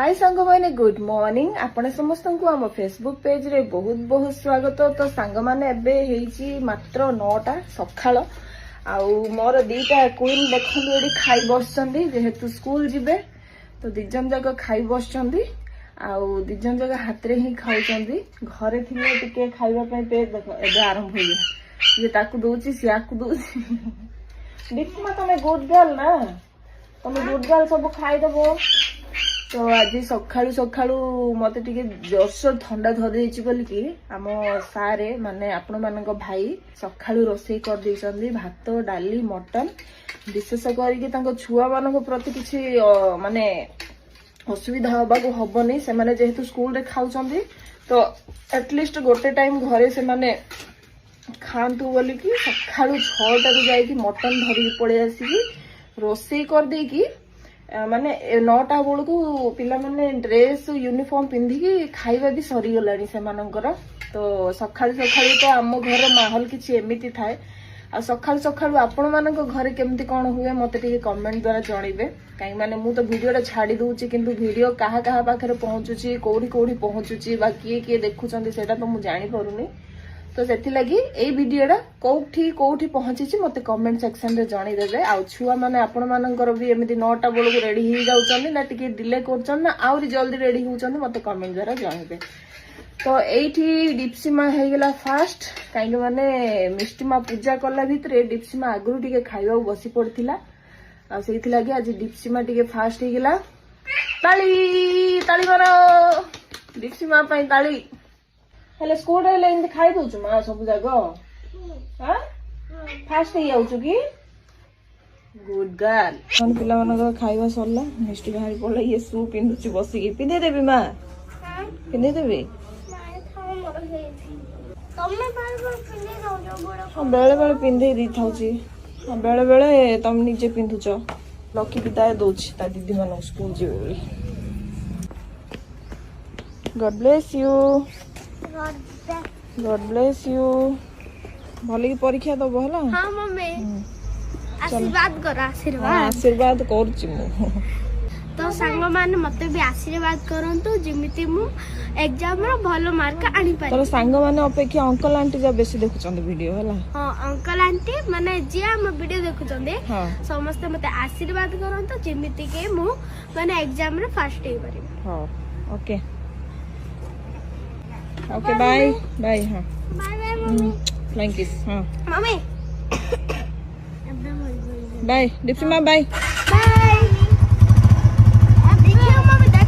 हाय सांग मैंने good morning आपण समस्त को आम फेसबुक पेज रे बहुत बहुत स्वागत। तो सांग मैंने एबे मात्र 9टा सकाळ आउ मोर दीटा क्वीन देखु ये खाई बसचंदी जेहेतु स्कूल जीवे तो दिजन जाक खाई बसचंदी आउ दिजन जाक हाथ रे ही खाउचंदी। घरे थिले टिके खाइबा पय पेट देख एबे आरंभ होई ये ताकू दोची सियाकू दोची दिक्मा तमे गुड गर्ल ना तमे गुड गर्ल सब खाई देबो। तो आज सकाळू सकाळू मते टिके जोरसोर ठंडा धरि दैछि बोली कि आम सारे माने आपण मानक भाई सकाळू रोसई कर दैछंदी भात डाली मटन विशेष करिके तांको छुआ मानक प्रति किछि माने असुविधा होबाको हबनी से माने जेहेतु स्कूल रे खाउचंदी तो एटलिस्ट गोटे टाइम घरे से माने खांतु बोली कि सकाळू 6टा रू जाई कि मटन धरि पळे आसी रोसई कर दे कि माने 9टा बेलू को पिला माने ड्रेस यूनिफॉर्म पिंधिकी खाइबा भी सरी गलानी से मानकर। तो सकाळू सकाळू तो आम घर माहौल किछि एमिति थाए आ सकाळू सकाळू आपण मानक घरे केमति कोन हुए मते टिके कमेंट द्वारा जणीबे काई माने मु तो वीडियोटा छाडी दूची किंतु वीडियो कहा कहा पाखरे पहुंचुची कोडी कोडी पहुंचुची बा किए किए देखुचंदी सेटा तो मु जानि परुनी। तो सेथि लगी ए वीडियोटा कोठी पहुंची मते कमेंट सेक्शन रे जणी देबे। आ छुआ माने आपण मानकर भी एमिति 9टा बेलू को रेडी ही जाउचंदी ना टिके डिले करचन ना आउरी जल्दी रेडी होउचंदी मते कमेंट द्वारा जणीबे। तो एठी डिप्सीमा हे गेला फास्ट काई माने मिष्टिमा पूजा करला भितरे डिप्सीमा आगु टिके खाइबा बसी पड़थिला आ सेथि लगी आज डिप्सीमा टिके फास्ट हे गेला। ताली ताली मारो डिप्सीमा पई ताली। हेले स्कूल रे लेन खाई दउछु मा सब जागो हां फास्ट ही आउछु की गुड गर्ल। कोन पिला मन खाइबा सरला मिष्टी बाहर पड़ला ये शू पिंदुची बसी की पिंदे देबी मा हां पिंदे देबी तमे बार पिंदे दउजो बड़ बेले बेले पिंदे दी थाउची बेले बेले तम निजे पिंदुचो लकी विदाय दउची ता दीदी मन स्कूल जेबे। God bless you God bless you भले परीक्षा दब हला। हां मम्मी आशीर्वाद कर आशीर्वाद करछि मु तो संग मान मते भी आशीर्वाद करंतु जिमिति मु एग्जाम रो भलो मार्क आनी पाई। तो संग माने अपेक्षा अंकल आंटी जा बेसी देखुचंद वीडियो हला। हां अंकल आंटी माने जे हम वीडियो देखुचंदे समस्त मते आशीर्वाद करंतु जिमिति के मु माने एग्जाम रो फर्स्ट हे करी। हां ओके ओके बाय बाय। हाँ बाय बाय फ्लाइंग किस। हाँ मम्मी बाय डिप्सीमा बाय बाय।